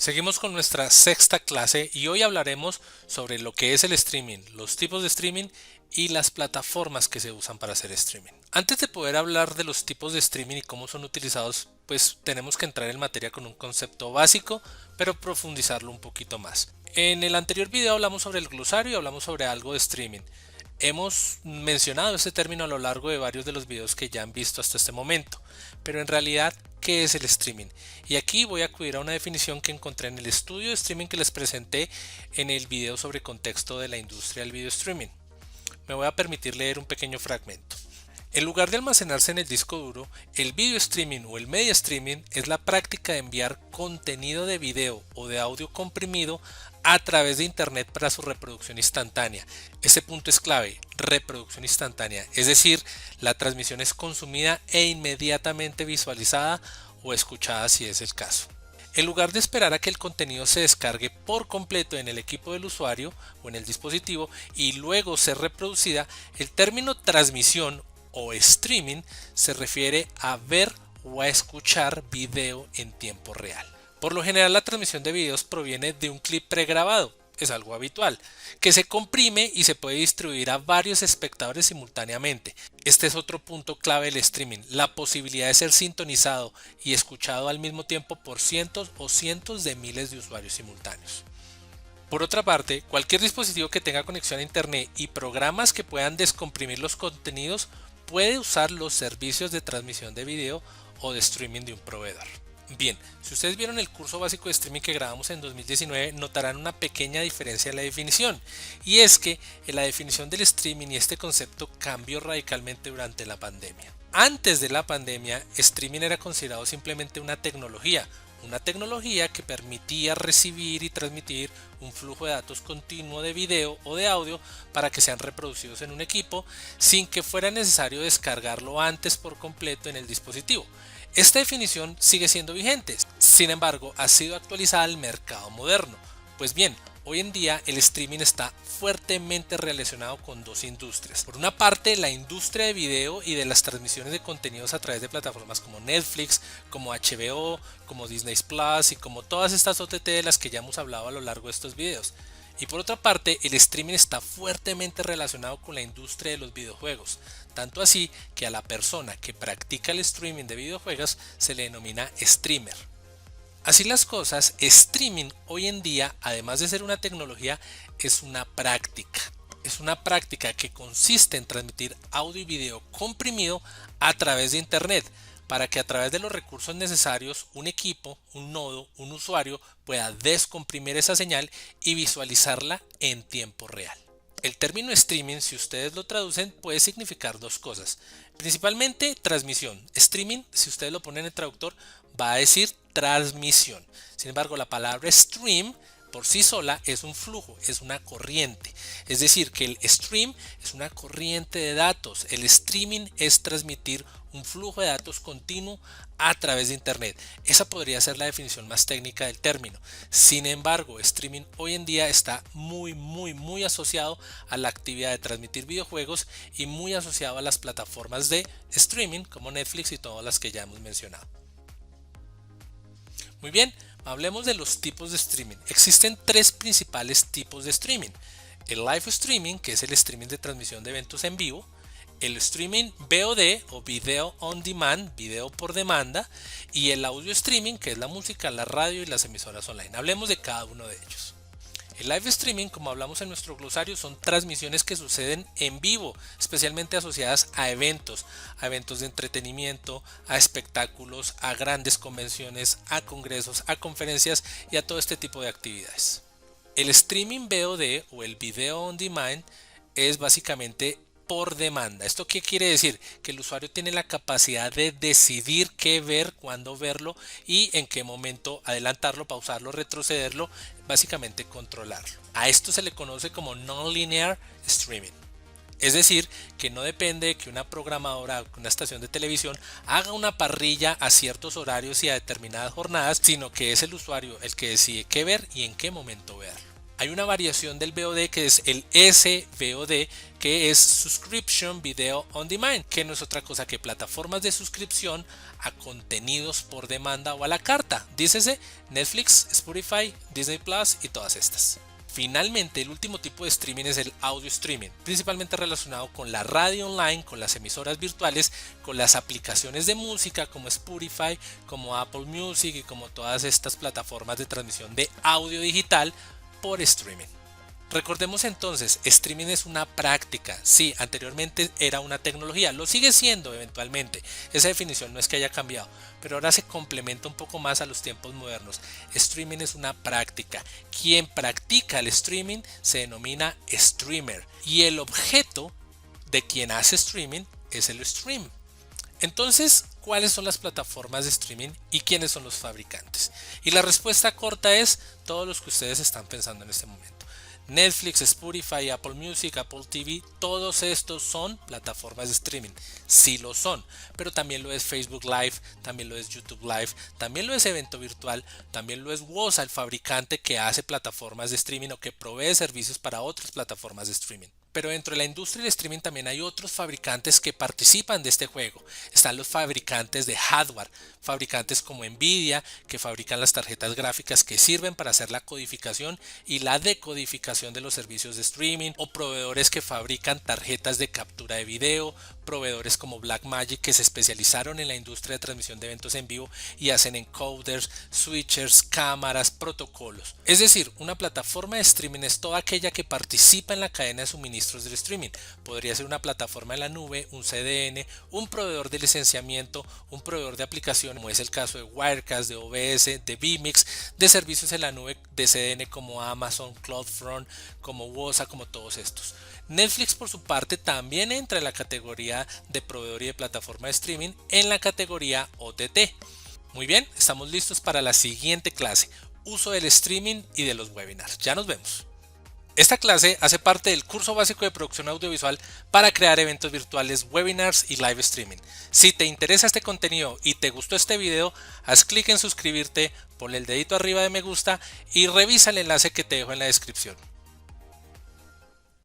Seguimos con nuestra sexta clase y hoy hablaremos sobre lo que es el streaming, los tipos de streaming y las plataformas que se usan para hacer streaming. Antes de poder hablar de los tipos de streaming y cómo son utilizados, pues tenemos que entrar en materia con un concepto básico, pero profundizarlo un poquito más. En el anterior video hablamos sobre el glosario y hablamos sobre algo de streaming. Hemos mencionado este término a lo largo de varios de los videos que ya han visto hasta este momento, pero en realidad, ¿qué es el streaming? Y aquí voy a acudir a una definición que encontré en el estudio de streaming que les presenté en el video sobre contexto de la industria del video streaming. Me voy a permitir leer un pequeño fragmento. En lugar de almacenarse en el disco duro, el video streaming o el media streaming es la práctica de enviar contenido de video o de audio comprimido a través de internet para su reproducción instantánea. Este punto es clave, reproducción instantánea, es decir, la transmisión es consumida e inmediatamente visualizada o escuchada si es el caso. En lugar de esperar a que el contenido se descargue por completo en el equipo del usuario o en el dispositivo y luego ser reproducida, el término transmisión o streaming se refiere a ver o a escuchar video en tiempo real. Por lo general, la transmisión de videos proviene de un clip pregrabado, es algo habitual, que se comprime y se puede distribuir a varios espectadores simultáneamente. Este es otro punto clave del streaming, la posibilidad de ser sintonizado y escuchado al mismo tiempo por cientos o cientos de miles de usuarios simultáneos. Por otra parte, cualquier dispositivo que tenga conexión a internet y programas que puedan descomprimir los contenidos puede usar los servicios de transmisión de video o de streaming de un proveedor. Bien, si ustedes vieron el curso básico de streaming que grabamos en 2019, notarán una pequeña diferencia en la definición, y es que en la definición del streaming y este concepto cambió radicalmente durante la pandemia. Antes de la pandemia, streaming era considerado simplemente una tecnología que permitía recibir y transmitir un flujo de datos continuo de video o de audio para que sean reproducidos en un equipo sin que fuera necesario descargarlo antes por completo en el dispositivo. Esta definición sigue siendo vigente, sin embargo ha sido actualizada al mercado moderno. Pues bien, hoy en día el streaming está fuertemente relacionado con dos industrias. Por una parte, la industria de video y de las transmisiones de contenidos a través de plataformas como Netflix, como HBO, como Disney Plus y como todas estas OTT de las que ya hemos hablado a lo largo de estos videos. Y por otra parte, el streaming está fuertemente relacionado con la industria de los videojuegos, tanto así que a la persona que practica el streaming de videojuegos se le denomina streamer. Así las cosas, streaming hoy en día, además de ser una tecnología, es una práctica. Es una práctica que consiste en transmitir audio y video comprimido a través de internet, para que a través de los recursos necesarios un equipo, un nodo, un usuario pueda descomprimir esa señal y visualizarla en tiempo real. El término streaming, si ustedes lo traducen, puede significar dos cosas. Principalmente transmisión. Streaming, si ustedes lo ponen en el traductor, va a decir transmisión. Sin embargo, la palabra stream por sí sola es un flujo, es una corriente. Es decir, que el stream es una corriente de datos. El streaming es transmitir un flujo de datos continuo a través de internet. Esa podría ser la definición más técnica del término. Sin embargo, streaming hoy en día está muy asociado a la actividad de transmitir videojuegos y muy asociado a las plataformas de streaming como Netflix y todas las que ya hemos mencionado. Muy bien, hablemos de los tipos de streaming. Existen tres principales tipos de streaming. El live streaming, que es el streaming de transmisión de eventos en vivo. El streaming VOD o video on demand, video por demanda. Y el audio streaming, que es la música, la radio y las emisoras online. Hablemos de cada uno de ellos. El live streaming, como hablamos en nuestro glosario, son transmisiones que suceden en vivo, especialmente asociadas a eventos de entretenimiento, a espectáculos, a grandes convenciones, a congresos, a conferencias y a todo este tipo de actividades. El streaming VOD o el video on demand es básicamente por demanda. ¿Esto qué quiere decir? Que el usuario tiene la capacidad de decidir qué ver, cuándo verlo y en qué momento adelantarlo, pausarlo, retrocederlo, básicamente controlarlo. A esto se le conoce como non-linear streaming. Es decir, que no depende de que una programadora o una estación de televisión haga una parrilla a ciertos horarios y a determinadas jornadas, sino que es el usuario el que decide qué ver y en qué momento verlo. Hay una variación del VOD que es el SVOD, que es Subscription Video On Demand, que no es otra cosa que plataformas de suscripción a contenidos por demanda o a la carta. Dícese Netflix, Spotify, Disney Plus y todas estas. Finalmente, el último tipo de streaming es el audio streaming, principalmente relacionado con la radio online, con las emisoras virtuales, con las aplicaciones de música como Spotify, como Apple Music y como todas estas plataformas de transmisión de audio digital por streaming. Recordemos entonces, streaming es una práctica. Sí, anteriormente era una tecnología, lo sigue siendo eventualmente. Esa definición no es que haya cambiado, pero ahora se complementa un poco más a los tiempos modernos. Streaming es una práctica. Quien practica el streaming se denomina streamer y el objeto de quien hace streaming es el stream. Entonces, ¿cuáles son las plataformas de streaming y quiénes son los fabricantes? Y la respuesta corta es todos los que ustedes están pensando en este momento. Netflix, Spotify, Apple Music, Apple TV, todos estos son plataformas de streaming. Sí lo son, pero también lo es Facebook Live, también lo es YouTube Live, también lo es Evento Virtual, también lo es Woza, el fabricante que hace plataformas de streaming o que provee servicios para otras plataformas de streaming. Pero dentro de la industria del streaming también hay otros fabricantes que participan de este juego. Están los fabricantes de hardware, fabricantes como Nvidia, que fabrican las tarjetas gráficas que sirven para hacer la codificación y la decodificación de los servicios de streaming, o proveedores que fabrican tarjetas de captura de video, proveedores como Blackmagic que se especializaron en la industria de transmisión de eventos en vivo y hacen encoders, switchers, cámaras, protocolos. Es decir, una plataforma de streaming es toda aquella que participa en la cadena de suministros del streaming. Podría ser una plataforma en la nube, un CDN, un proveedor de licenciamiento, un proveedor de aplicación, como es el caso de Wirecast, de OBS, de vMix, de servicios en la nube de CDN como Amazon, CloudFront, como Woza, como todos estos. Netflix por su parte también entra en la categoría de proveedor y de plataforma de streaming en la categoría OTT. Muy bien, estamos listos para la siguiente clase, uso del streaming y de los webinars. Ya nos vemos. Esta clase hace parte del curso básico de producción audiovisual para crear eventos virtuales, webinars y live streaming. Si te interesa este contenido y te gustó este video, haz clic en suscribirte, ponle el dedito arriba de me gusta y revisa el enlace que te dejo en la descripción.